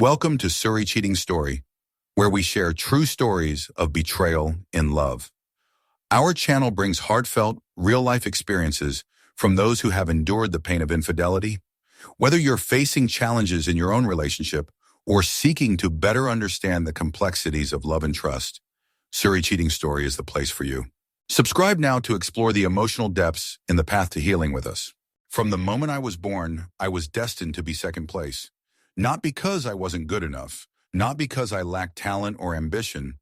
Welcome to Suri Cheating Story, where we share true stories of betrayal in love. Our channel brings heartfelt, real-life experiences from those who have endured the pain of infidelity. Whether you're facing challenges in your own relationship or seeking to better understand the complexities of love and trust, Suri Cheating Story is the place for you. Subscribe now to explore the emotional depths in the path to healing with us. From the moment I was born, I was destined to be second place. Not because I wasn't good enough, not because I lacked talent or ambition,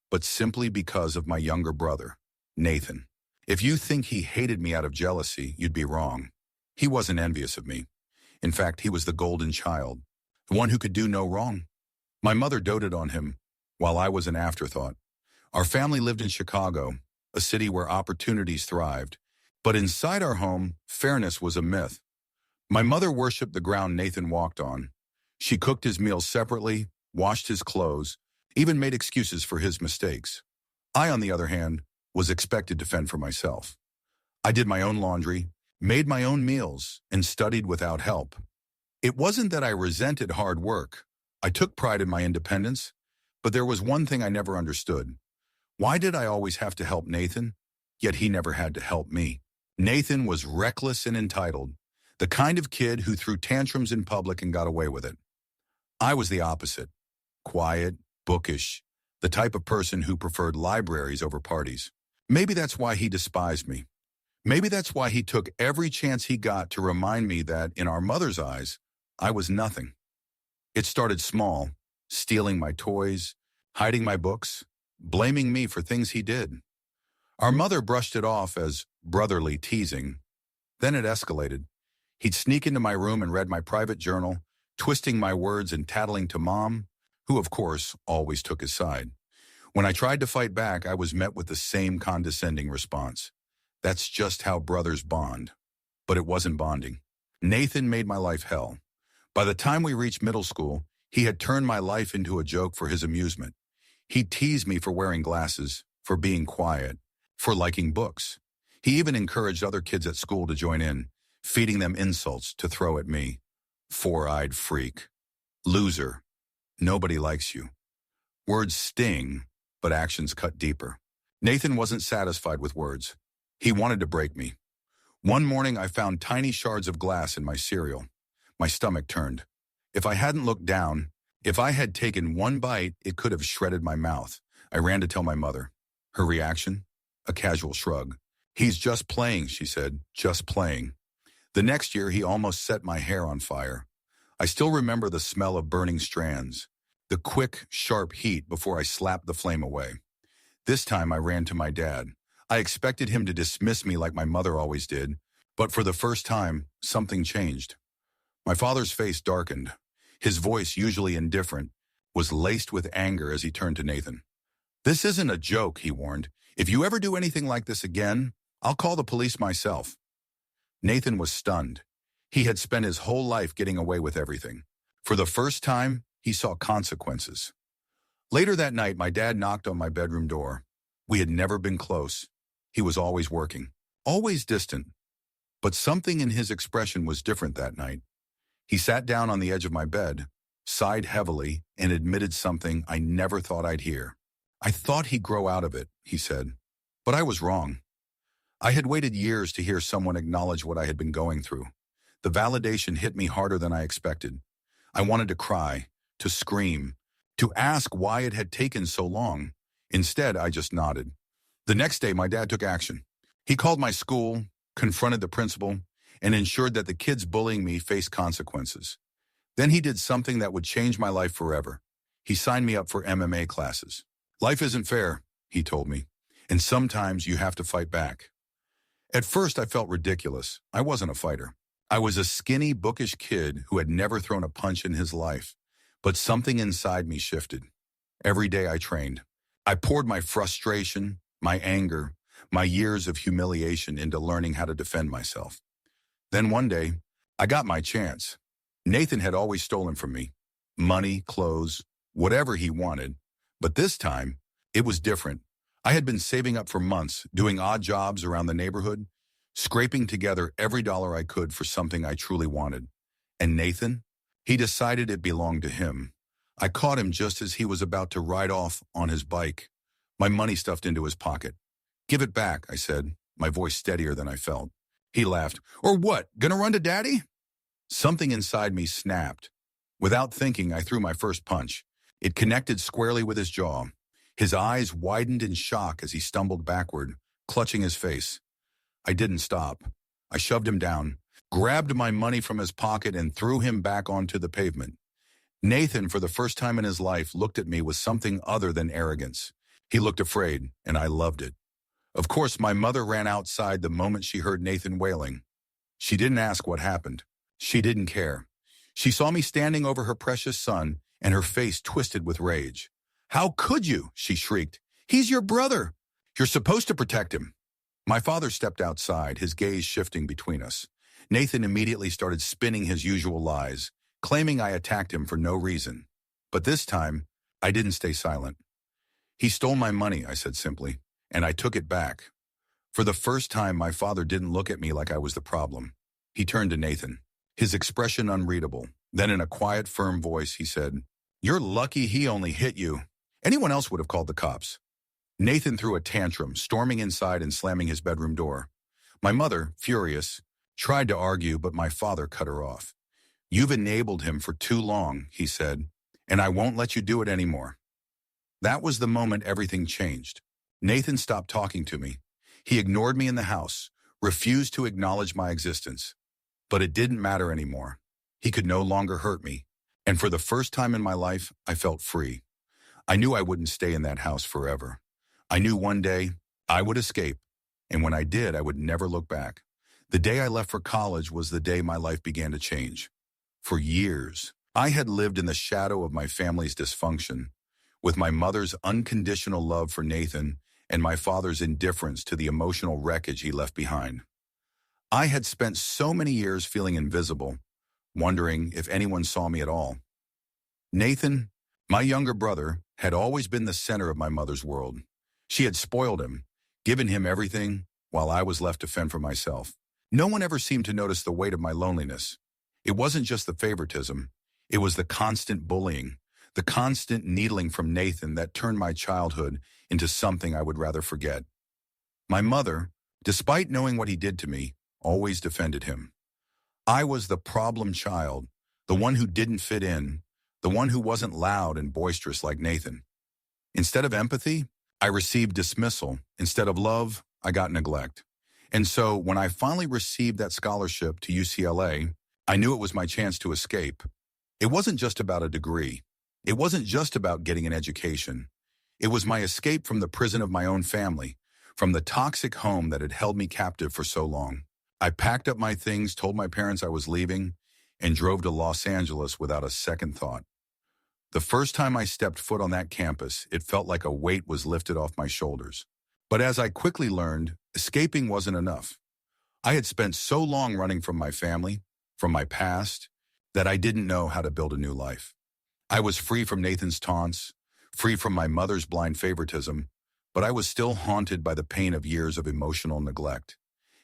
but simply because of my younger brother, Nathan. If you think he hated me out of jealousy, you'd be wrong. He wasn't envious of me. In fact, he was the golden child, the one who could do no wrong. My mother doted on him, while I was an afterthought. Our family lived in Chicago, a city where opportunities thrived. But inside our home, fairness was a myth. My mother worshipped the ground Nathan walked on. She cooked his meals separately, washed his clothes, even made excuses for his mistakes. I, on the other hand, was expected to fend for myself. I did my own laundry, made my own meals, and studied without help. It wasn't that I resented hard work. I took pride in my independence, but there was one thing I never understood. Why did I always have to help Nathan, yet he never had to help me? Nathan was reckless and entitled, the kind of kid who threw tantrums in public and got away with it. I was the opposite, quiet, bookish, the type of person who preferred libraries over parties. Maybe that's why he despised me. Maybe that's why he took every chance he got to remind me that, in our mother's eyes, I was nothing. It started small, stealing my toys, hiding my books, blaming me for things he did. Our mother brushed it off as brotherly teasing. Then it escalated. He'd sneak into my room and read my private journal, twisting my words and tattling to Mom, who, of course, always took his side. When I tried to fight back, I was met with the same condescending response. That's just how brothers bond. But it wasn't bonding. Nathan made my life hell. By the time we reached middle school, he had turned my life into a joke for his amusement. He teased me for wearing glasses, for being quiet, for liking books. He even encouraged other kids at school to join in, feeding them insults to throw at me. Four-eyed freak. Loser. Nobody likes you. Words sting, but actions cut deeper. Nathan wasn't satisfied with words. He wanted to break me. One morning, I found tiny shards of glass in my cereal. My stomach turned. If I hadn't looked down, if I had taken one bite, it could have shredded my mouth. I ran to tell my mother. Her reaction? A casual shrug. He's just playing, she said, just playing. The next year, he almost set my hair on fire. I still remember the smell of burning strands, the quick, sharp heat before I slapped the flame away. This time, I ran to my dad. I expected him to dismiss me like my mother always did, but for the first time, something changed. My father's face darkened. His voice, usually indifferent, was laced with anger as he turned to Nathan. "This isn't a joke," he warned. "If you ever do anything like this again, I'll call the police myself." Nathan was stunned. He had spent his whole life getting away with everything. For the first time, he saw consequences. Later that night, my dad knocked on my bedroom door. We had never been close. He was always working, always distant. But something in his expression was different that night. He sat down on the edge of my bed, sighed heavily, and admitted something I never thought I'd hear. "I thought he'd grow out of it," he said. But I was wrong. I had waited years to hear someone acknowledge what I had been going through. The validation hit me harder than I expected. I wanted to cry, to scream, to ask why it had taken so long. Instead, I just nodded. The next day, my dad took action. He called my school, confronted the principal, and ensured that the kids bullying me faced consequences. Then he did something that would change my life forever. He signed me up for MMA classes. "Life isn't fair," he told me, "and sometimes you have to fight back." At first, I felt ridiculous. I wasn't a fighter. I was a skinny, bookish kid who had never thrown a punch in his life. But something inside me shifted. Every day I trained. I poured my frustration, my anger, my years of humiliation into learning how to defend myself. Then one day, I got my chance. Nathan had always stolen from me. Money, clothes, whatever he wanted. But this time, it was different. I had been saving up for months, doing odd jobs around the neighborhood, scraping together every dollar I could for something I truly wanted. And Nathan? He decided it belonged to him. I caught him just as he was about to ride off on his bike, my money stuffed into his pocket. "Give it back," I said, my voice steadier than I felt. He laughed. "Or what, gonna run to daddy?" Something inside me snapped. Without thinking, I threw my first punch. It connected squarely with his jaw. His eyes widened in shock as he stumbled backward, clutching his face. I didn't stop. I shoved him down, grabbed my money from his pocket, and threw him back onto the pavement. Nathan, for the first time in his life, looked at me with something other than arrogance. He looked afraid, and I loved it. Of course, my mother ran outside the moment she heard Nathan wailing. She didn't ask what happened. She didn't care. She saw me standing over her precious son, and her face twisted with rage. "How could you?" she shrieked. "He's your brother. You're supposed to protect him." My father stepped outside, his gaze shifting between us. Nathan immediately started spinning his usual lies, claiming I attacked him for no reason. But this time, I didn't stay silent. "He stole my money," I said simply, "and I took it back." For the first time, my father didn't look at me like I was the problem. He turned to Nathan, his expression unreadable. Then in a quiet, firm voice, he said, "You're lucky he only hit you. Anyone else would have called the cops." Nathan threw a tantrum, storming inside and slamming his bedroom door. My mother, furious, tried to argue, but my father cut her off. "You've enabled him for too long," he said, "and I won't let you do it anymore." That was the moment everything changed. Nathan stopped talking to me. He ignored me in the house, refused to acknowledge my existence. But it didn't matter anymore. He could no longer hurt me. And for the first time in my life, I felt free. I knew I wouldn't stay in that house forever. I knew one day I would escape, and when I did, I would never look back. The day I left for college was the day my life began to change. For years, I had lived in the shadow of my family's dysfunction, with my mother's unconditional love for Nathan and my father's indifference to the emotional wreckage he left behind. I had spent so many years feeling invisible, wondering if anyone saw me at all. Nathan, my younger brother, had always been the center of my mother's world. She had spoiled him, given him everything, while I was left to fend for myself. No one ever seemed to notice the weight of my loneliness. It wasn't just the favoritism. It was the constant bullying, the constant needling from Nathan that turned my childhood into something I would rather forget. My mother, despite knowing what he did to me, always defended him. I was the problem child, the one who didn't fit in, the one who wasn't loud and boisterous like Nathan. Instead of empathy, I received dismissal. Instead of love, I got neglect. And so when I finally received that scholarship to UCLA, I knew it was my chance to escape. It wasn't just about a degree. It wasn't just about getting an education. It was my escape from the prison of my own family, from the toxic home that had held me captive for so long. I packed up my things, told my parents I was leaving, and drove to Los Angeles without a second thought. The first time I stepped foot on that campus, it felt like a weight was lifted off my shoulders. But as I quickly learned, escaping wasn't enough. I had spent so long running from my family, from my past, that I didn't know how to build a new life. I was free from Nathan's taunts, free from my mother's blind favoritism, but I was still haunted by the pain of years of emotional neglect.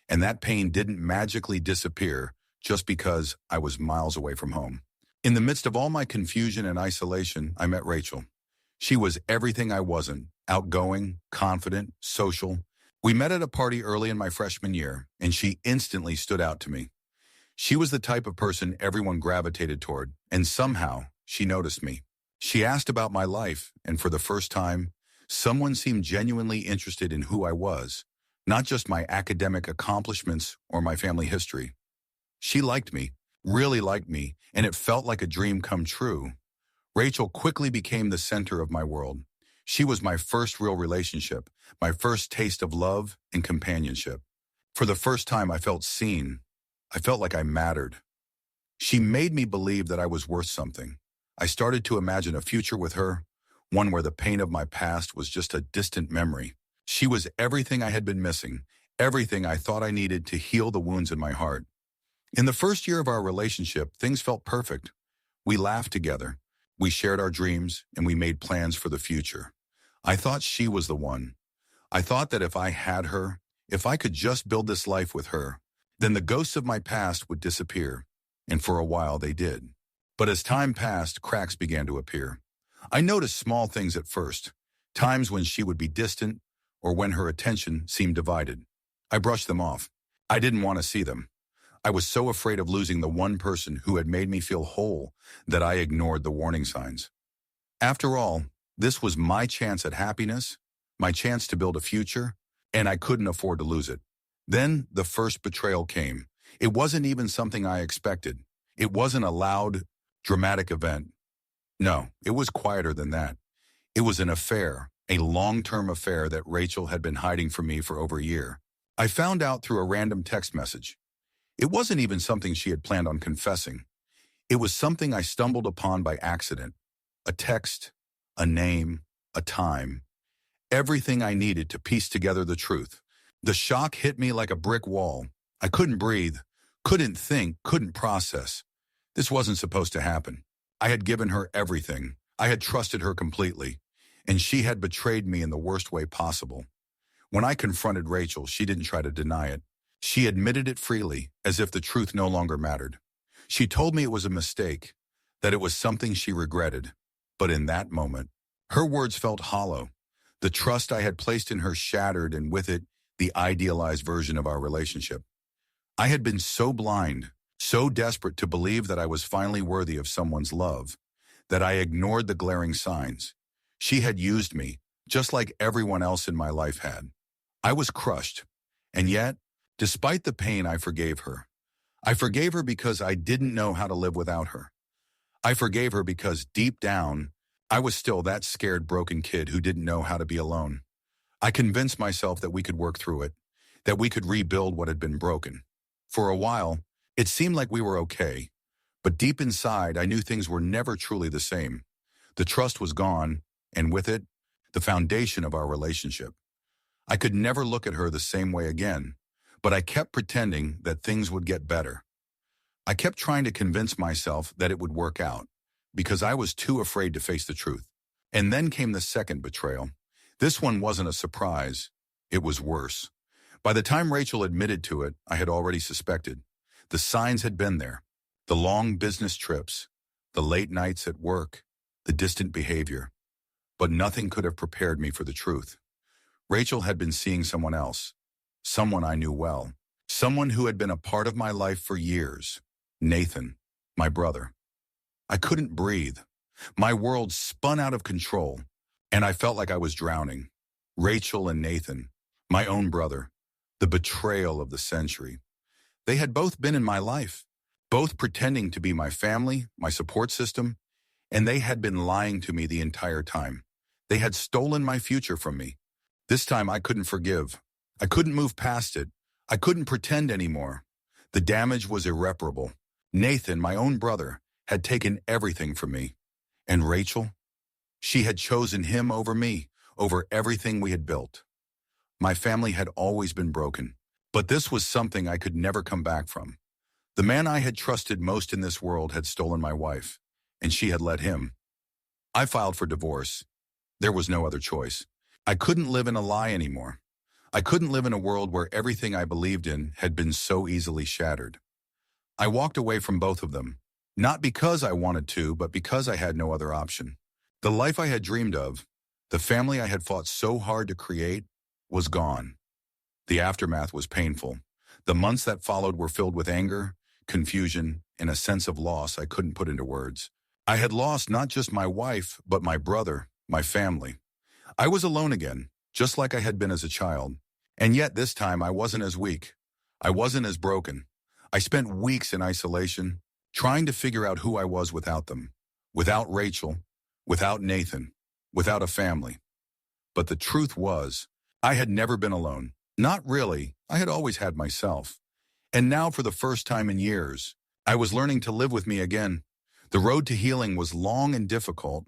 And that pain didn't magically disappear just because I was miles away from home. In the midst of all my confusion and isolation, I met Rachel. She was everything I wasn't: outgoing, confident, social. We met at a party early in my freshman year, and she instantly stood out to me. She was the type of person everyone gravitated toward, and somehow she noticed me. She asked about my life, and for the first time, someone seemed genuinely interested in who I was, not just my academic accomplishments or my family history. She liked me, really liked me, and it felt like a dream come true. Rachel quickly became the center of my world. She was my first real relationship, my first taste of love and companionship. For the first time, I felt seen. I felt like I mattered. She made me believe that I was worth something. I started to imagine a future with her, one where the pain of my past was just a distant memory. She was everything I had been missing, everything I thought I needed to heal the wounds in my heart. In the first year of our relationship, things felt perfect. We laughed together, we shared our dreams, and we made plans for the future. I thought she was the one. I thought that if I had her, if I could just build this life with her, then the ghosts of my past would disappear. And for a while they did. But as time passed, cracks began to appear. I noticed small things at first, times when she would be distant or when her attention seemed divided. I brushed them off. I didn't want to see them. I was so afraid of losing the one person who had made me feel whole that I ignored the warning signs. After all, this was my chance at happiness, my chance to build a future, and I couldn't afford to lose it. Then the first betrayal came. It wasn't even something I expected. It wasn't a loud, dramatic event. No, it was quieter than that. It was an affair, a long-term affair that Rachel had been hiding from me for over a year. I found out through a random text message. It wasn't even something she had planned on confessing. It was something I stumbled upon by accident. A text, a name, a time. Everything I needed to piece together the truth. The shock hit me like a brick wall. I couldn't breathe, couldn't think, couldn't process. This wasn't supposed to happen. I had given her everything. I had trusted her completely, and she had betrayed me in the worst way possible. When I confronted Rachel, she didn't try to deny it. She admitted it freely, as if the truth no longer mattered. She told me it was a mistake, that it was something she regretted. But in that moment, her words felt hollow. The trust I had placed in her shattered, and with it, the idealized version of our relationship. I had been so blind, so desperate to believe that I was finally worthy of someone's love, that I ignored the glaring signs. She had used me, just like everyone else in my life had. I was crushed, and yet, despite the pain, I forgave her. I forgave her because I didn't know how to live without her. I forgave her because deep down, I was still that scared, broken kid who didn't know how to be alone. I convinced myself that we could work through it, that we could rebuild what had been broken. For a while, it seemed like we were okay, but deep inside, I knew things were never truly the same. The trust was gone, and with it, the foundation of our relationship. I could never look at her the same way again, but I kept pretending that things would get better. I kept trying to convince myself that it would work out, because I was too afraid to face the truth. And then came the second betrayal. This one wasn't a surprise. It was worse. By the time Rachel admitted to it, I had already suspected. The signs had been there. The long business trips, the late nights at work, the distant behavior. But nothing could have prepared me for the truth. Rachel had been seeing someone else, someone I knew well, someone who had been a part of my life for years. Nathan, my brother. I couldn't breathe. My world spun out of control, and I felt like I was drowning. Rachel and Nathan, my own brother, the betrayal of the century. They had both been in my life, both pretending to be my family, my support system, and they had been lying to me the entire time. They had stolen my future from me. This time I couldn't forgive. I couldn't move past it. I couldn't pretend anymore. The damage was irreparable. Nathan, my own brother, had taken everything from me. And Rachel? She had chosen him over me, over everything we had built. My family had always been broken, but this was something I could never come back from. The man I had trusted most in this world had stolen my wife, and she had let him. I filed for divorce. There was no other choice. I couldn't live in a lie anymore. I couldn't live in a world where everything I believed in had been so easily shattered. I walked away from both of them, not because I wanted to, but because I had no other option. The life I had dreamed of, the family I had fought so hard to create, was gone. The aftermath was painful. The months that followed were filled with anger, confusion, and a sense of loss I couldn't put into words. I had lost not just my wife, but my brother, my family. I was alone again, just like I had been as a child. And yet this time I wasn't as weak. I wasn't as broken. I spent weeks in isolation, trying to figure out who I was without them, without Rachel, without Nathan, without a family. But the truth was, I had never been alone. Not really. I had always had myself. And now, for the first time in years, I was learning to live with me again. The road to healing was long and difficult,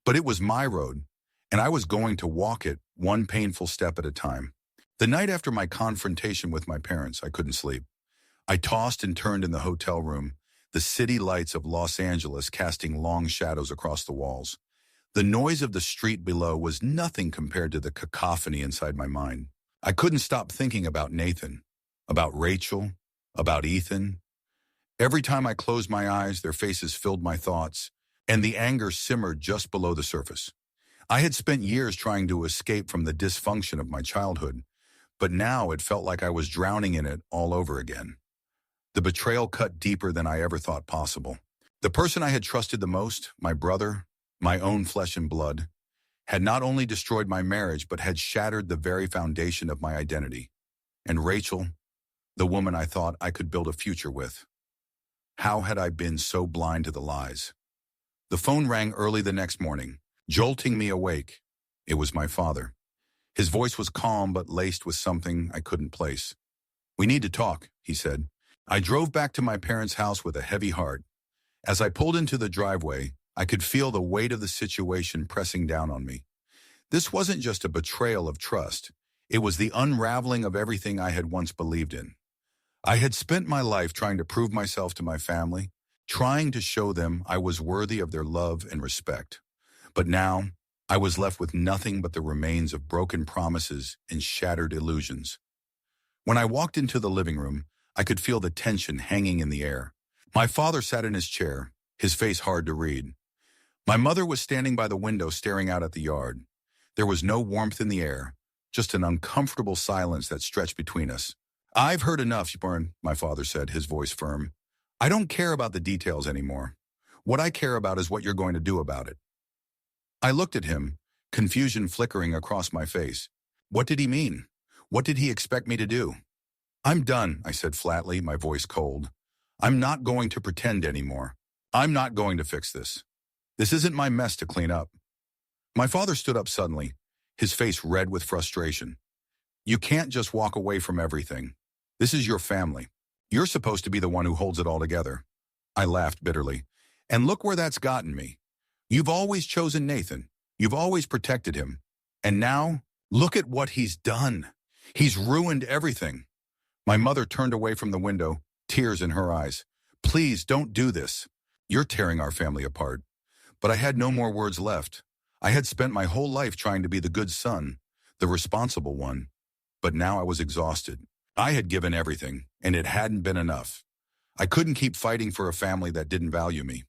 but it was my road, and I was going to walk it one painful step at a time. The night after my confrontation with my parents, I couldn't sleep. I tossed and turned in the hotel room, the city lights of Los Angeles casting long shadows across the walls. The noise of the street below was nothing compared to the cacophony inside my mind. I couldn't stop thinking about Nathan, about Rachel, about Ethan. Every time I closed my eyes, their faces filled my thoughts, and the anger simmered just below the surface. I had spent years trying to escape from the dysfunction of my childhood, but now it felt like I was drowning in it all over again. The betrayal cut deeper than I ever thought possible. The person I had trusted the most, my brother, my own flesh and blood, had not only destroyed my marriage but had shattered the very foundation of my identity. And Rachel, the woman I thought I could build a future with. How had I been so blind to the lies? The phone rang early the next morning, jolting me awake. It was my father. His voice was calm but laced with something I couldn't place. "We need to talk," he said. I drove back to my parents' house with a heavy heart. As I pulled into the driveway, I could feel the weight of the situation pressing down on me. This wasn't just a betrayal of trust. It was the unraveling of everything I had once believed in. I had spent my life trying to prove myself to my family, trying to show them I was worthy of their love and respect. But now, I was left with nothing but the remains of broken promises and shattered illusions. When I walked into the living room, I could feel the tension hanging in the air. My father sat in his chair, his face hard to read. My mother was standing by the window staring out at the yard. There was no warmth in the air, just an uncomfortable silence that stretched between us. "I've heard enough, Bjorn," my father said, his voice firm. "I don't care about the details anymore. What I care about is what you're going to do about it." I looked at him, confusion flickering across my face. What did he mean? What did he expect me to do? "I'm done," I said flatly, my voice cold. "I'm not going to pretend anymore. I'm not going to fix this. This isn't my mess to clean up." My father stood up suddenly, his face red with frustration. "You can't just walk away from everything. This is your family. You're supposed to be the one who holds it all together." I laughed bitterly. "And look where that's gotten me. You've always chosen Nathan. You've always protected him. And now, look at what he's done. He's ruined everything." My mother turned away from the window, tears in her eyes. "Please don't do this. You're tearing our family apart." But I had no more words left. I had spent my whole life trying to be the good son, the responsible one. But now I was exhausted. I had given everything, and it hadn't been enough. I couldn't keep fighting for a family that didn't value me.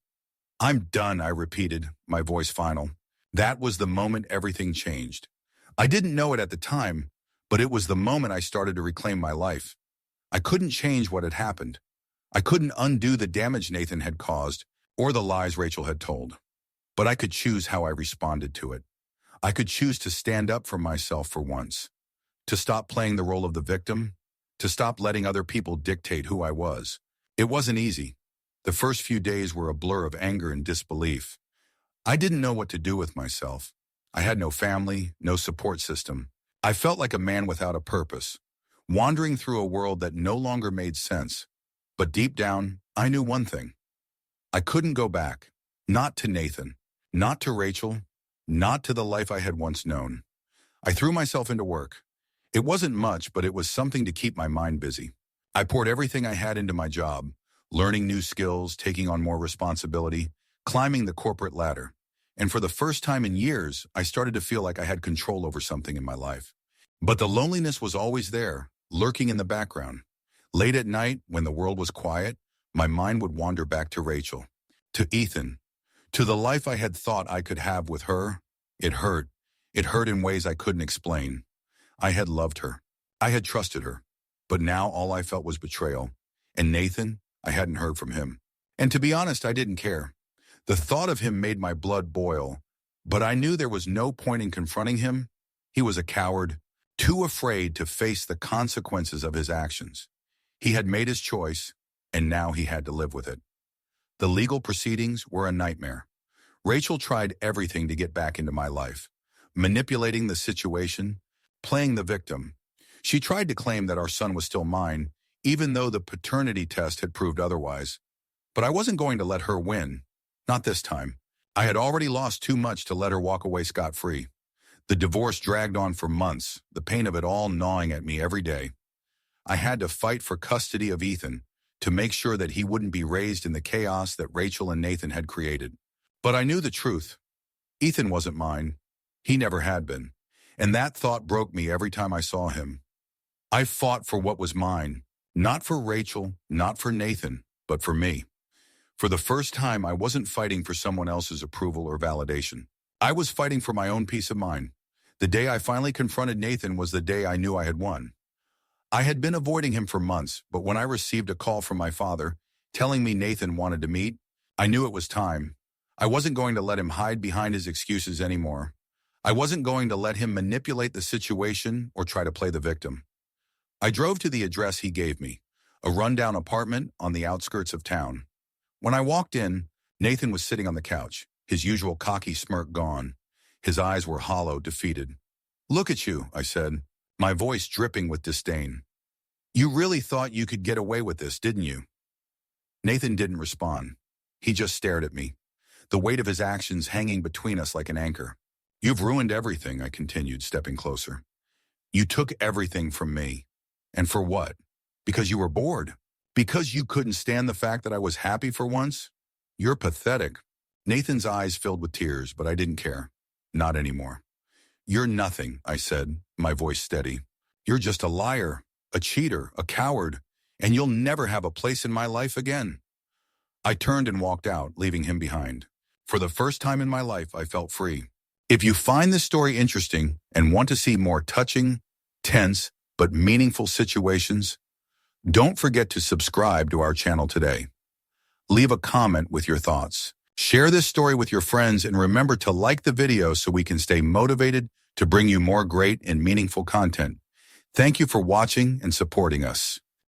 "I'm done," I repeated, my voice final. That was the moment everything changed. I didn't know it at the time, but it was the moment I started to reclaim my life. I couldn't change what had happened. I couldn't undo the damage Nathan had caused or the lies Rachel had told. But I could choose how I responded to it. I could choose to stand up for myself for once, to stop playing the role of the victim, to stop letting other people dictate who I was. It wasn't easy. The first few days were a blur of anger and disbelief. I didn't know what to do with myself. I had no family, no support system. I felt like a man without a purpose, wandering through a world that no longer made sense. But deep down, I knew one thing. I couldn't go back. Not to Nathan, not to Rachel, not to the life I had once known. I threw myself into work. It wasn't much, but it was something to keep my mind busy. I poured everything I had into my job, learning new skills, taking on more responsibility, climbing the corporate ladder. And for the first time in years, I started to feel like I had control over something in my life. But the loneliness was always there, lurking in the background. Late at night, when the world was quiet, my mind would wander back to Rachel, to Ethan, to the life I had thought I could have with her. It hurt. It hurt in ways I couldn't explain. I had loved her. I had trusted her. But now all I felt was betrayal. And Nathan, I hadn't heard from him. And to be honest, I didn't care. The thought of him made my blood boil. But I knew there was no point in confronting him. He was a coward, too afraid to face the consequences of his actions. He had made his choice, and now he had to live with it. The legal proceedings were a nightmare. Rachel tried everything to get back into my life, manipulating the situation, playing the victim. She tried to claim that our son was still mine, even though the paternity test had proved otherwise. But I wasn't going to let her win. Not this time. I had already lost too much to let her walk away scot-free. The divorce dragged on for months, the pain of it all gnawing at me every day. I had to fight for custody of Ethan, to make sure that he wouldn't be raised in the chaos that Rachel and Nathan had created. But I knew the truth. Ethan wasn't mine. He never had been. And that thought broke me every time I saw him. I fought for what was mine, not for Rachel, not for Nathan, but for me. For the first time, I wasn't fighting for someone else's approval or validation. I was fighting for my own peace of mind. The day I finally confronted Nathan was the day I knew I had won. I had been avoiding him for months, but when I received a call from my father telling me Nathan wanted to meet, I knew it was time. I wasn't going to let him hide behind his excuses anymore. I wasn't going to let him manipulate the situation or try to play the victim. I drove to the address he gave me, a rundown apartment on the outskirts of town. When I walked in, Nathan was sitting on the couch, his usual cocky smirk gone. His eyes were hollow, defeated. "Look at you," I said, my voice dripping with disdain. "You really thought you could get away with this, didn't you?" Nathan didn't respond. He just stared at me, the weight of his actions hanging between us like an anchor. "You've ruined everything," I continued, stepping closer. "You took everything from me. And for what? Because you were bored? Because you couldn't stand the fact that I was happy for once? You're pathetic." Nathan's eyes filled with tears, but I didn't care. Not anymore. "You're nothing," I said, my voice steady. "You're just a liar, a cheater, a coward, and you'll never have a place in my life again." I turned and walked out, leaving him behind. For the first time in my life, I felt free. If you find this story interesting and want to see more touching, tense, but meaningful situations, don't forget to subscribe to our channel today. Leave a comment with your thoughts. Share this story with your friends and remember to like the video so we can stay motivated to bring you more great and meaningful content. Thank you for watching and supporting us.